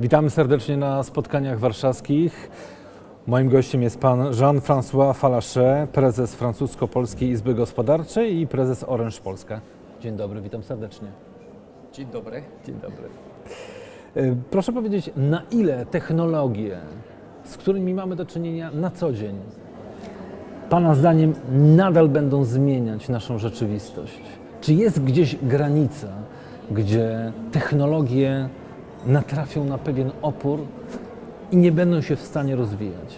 Witamy serdecznie na spotkaniach warszawskich. Moim gościem jest pan Jean-François Fallacher, prezes Francusko-Polskiej Izby Gospodarczej i prezes Orange Polska. Dzień dobry, witam serdecznie. Dzień dobry. Dzień dobry. Proszę powiedzieć, na ile technologie, z którymi mamy do czynienia na co dzień, pana zdaniem nadal będą zmieniać naszą rzeczywistość? Czy jest gdzieś granica, gdzie technologie natrafią na pewien opór i nie będą się w stanie rozwijać?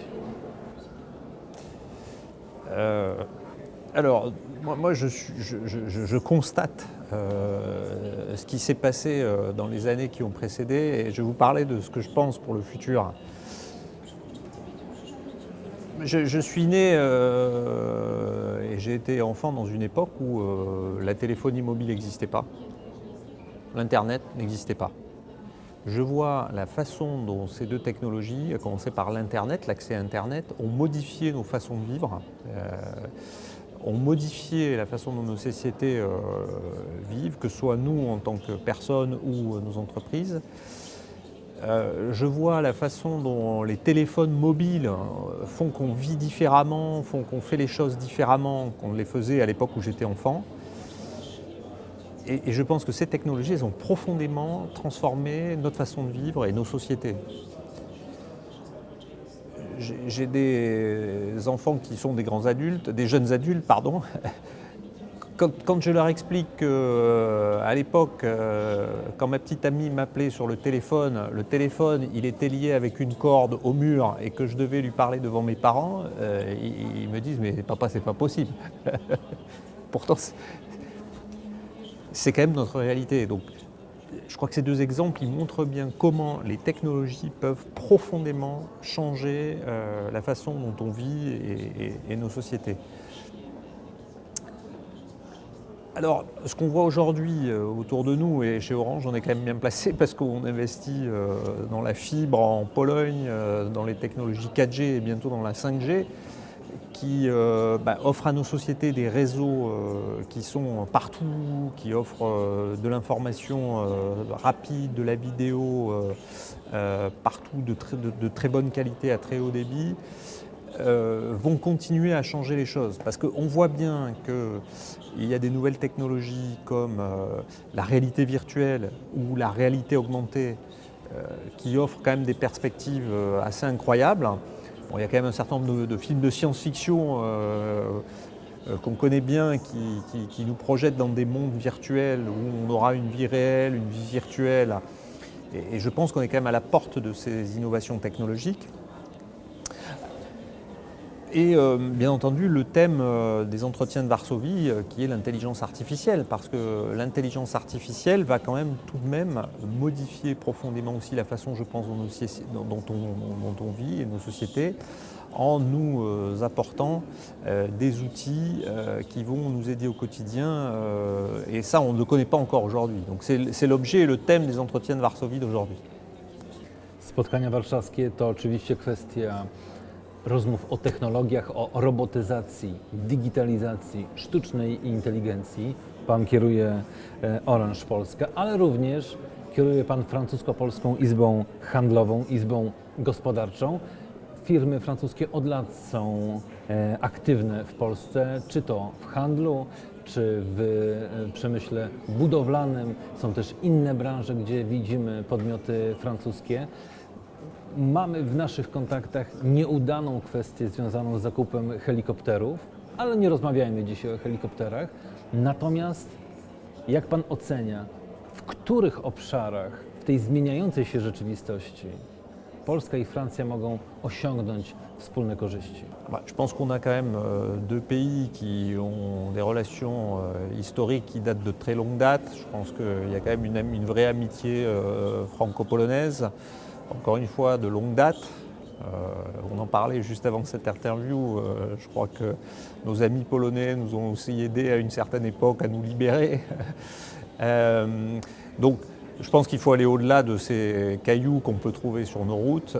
Alors, moi je constate ce qui s'est passé dans les années qui ont précédé et je vais vous parler de ce que je pense pour le futur. Je suis né et j'ai été enfant dans une époque où la téléphonie mobile n'existait pas, l'Internet n'existait pas. Je vois la façon dont ces deux technologies, à commencer par l'Internet, l'accès à Internet, ont modifié nos façons de vivre, ont modifié la façon dont nos sociétés vivent, que ce soit nous en tant que personnes ou nos entreprises. Je vois la façon dont les téléphones mobiles font qu'on vit différemment, font qu'on fait les choses différemment qu'on les faisait à l'époque où j'étais enfant. Et je pense que ces technologies, elles ont profondément transformé notre façon de vivre et nos sociétés. J'ai des enfants qui sont des grands adultes, des jeunes adultes, pardon. Quand je leur explique qu'à l'époque, quand ma petite amie m'appelait sur le téléphone, il était lié avec une corde au mur et que je devais lui parler devant mes parents, ils me disent « mais papa, c'est pas possible ». Pourtant, c'est quand même notre réalité. Donc, je crois que ces deux exemples, ils montrent bien comment les technologies peuvent profondément changer la façon dont on vit et nos sociétés. Alors, ce qu'on voit aujourd'hui autour de nous, et chez Orange, on est quand même bien placé parce qu'on investit dans la fibre en Pologne, dans les technologies 4G et bientôt dans la 5G, qui offrent à nos sociétés des réseaux qui sont partout, qui offrent de l'information rapide, de la vidéo partout, de très bonne qualité à très haut débit, vont continuer à changer les choses. Parce qu'on voit bien qu'il y a des nouvelles technologies comme la réalité virtuelle ou la réalité augmentée qui offrent quand même des perspectives assez incroyables. Bon, il y a quand même un certain nombre de films de science-fiction qu'on connaît bien qui nous projettent dans des mondes virtuels où on aura une vie réelle, une vie virtuelle. Et je pense qu'on est quand même à la porte de ces innovations technologiques. Et bien entendu le thème des entretiens de Varsovie qui est l'intelligence artificielle, parce que l'intelligence artificielle va quand même tout de même modifier profondément aussi la façon, je pense, dont on vit et nos sociétés, en nous apportant des outils qui vont nous aider au quotidien, et ça on ne le connaît pas encore aujourd'hui. Donc c'est l'objet et le thème des entretiens de Varsovie d'aujourd'hui. Spotkania warszawskie to oczywiście kwestia rozmów o technologiach, o robotyzacji, digitalizacji, sztucznej inteligencji. Pan kieruje Orange Polska, ale również kieruje pan Francusko-Polską Izbą Handlową, Izbą Gospodarczą. Firmy francuskie od lat są aktywne w Polsce, czy to w handlu, czy w przemyśle budowlanym. Są też inne branże, gdzie widzimy podmioty francuskie. Mamy w naszych kontaktach nieudaną kwestię związaną z zakupem helikopterów, ale nie rozmawiajmy dzisiaj o helikopterach. Natomiast jak pan ocenia, w których obszarach w tej zmieniającej się rzeczywistości Polska i Francja mogą osiągnąć wspólne korzyści? Je pense qu'on a quand même deux pays qui ont des relations historiques qui datent de très longue date. Je pense qu'il y a quand même une vraie amitié franco-polonaise. Encore une fois, de longue date. On en parlait juste avant cette interview. Je crois que nos amis polonais nous ont aussi aidés à une certaine époque à nous libérer. Donc Je pense qu'il faut aller au-delà de ces cailloux qu'on peut trouver sur nos routes.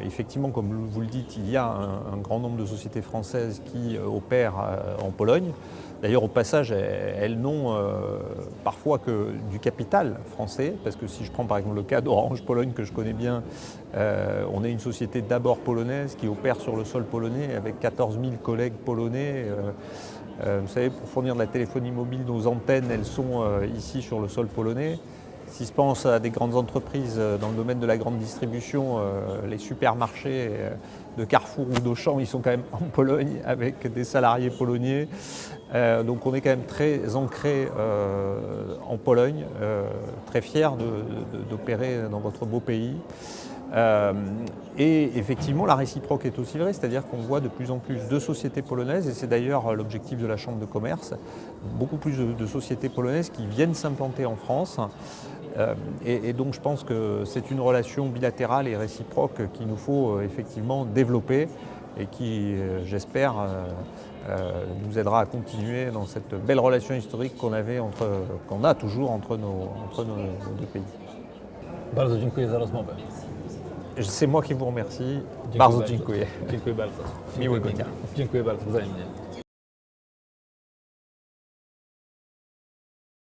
Effectivement, comme vous le dites, il y a un grand nombre de sociétés françaises qui opèrent en Pologne. D'ailleurs, au passage, elles n'ont parfois que du capital français, parce que si je prends par exemple le cas d'Orange Pologne que je connais bien, on est une société d'abord polonaise qui opère sur le sol polonais avec 14 000 collègues polonais. Vous savez, pour fournir de la téléphonie mobile, nos antennes, elles sont ici sur le sol polonais. Si je pense à des grandes entreprises dans le domaine de la grande distribution, les supermarchés de Carrefour ou d'Auchan, ils sont quand même en Pologne avec des salariés polonais. Donc on est quand même très ancré en Pologne, très fiers d'opérer dans votre beau pays. Et effectivement, la réciproque est aussi vraie, c'est-à-dire qu'on voit de plus en plus de sociétés polonaises, et c'est d'ailleurs l'objectif de la Chambre de commerce, beaucoup plus de sociétés polonaises qui viennent s'implanter en France. Et donc je pense que c'est une relation bilatérale et réciproque qu'il nous faut effectivement développer et qui, j'espère, nous aidera à continuer dans cette belle relation historique qu'on a toujours entre nos deux pays. Bardzo dziękuję za rozmowę. C'est moi qui vous remercie. Dziękuję Bardzo bardzo. dziękuję. Dziękuję bardzo. Miłego dnia. Dziękuję bardzo, wzajemnie.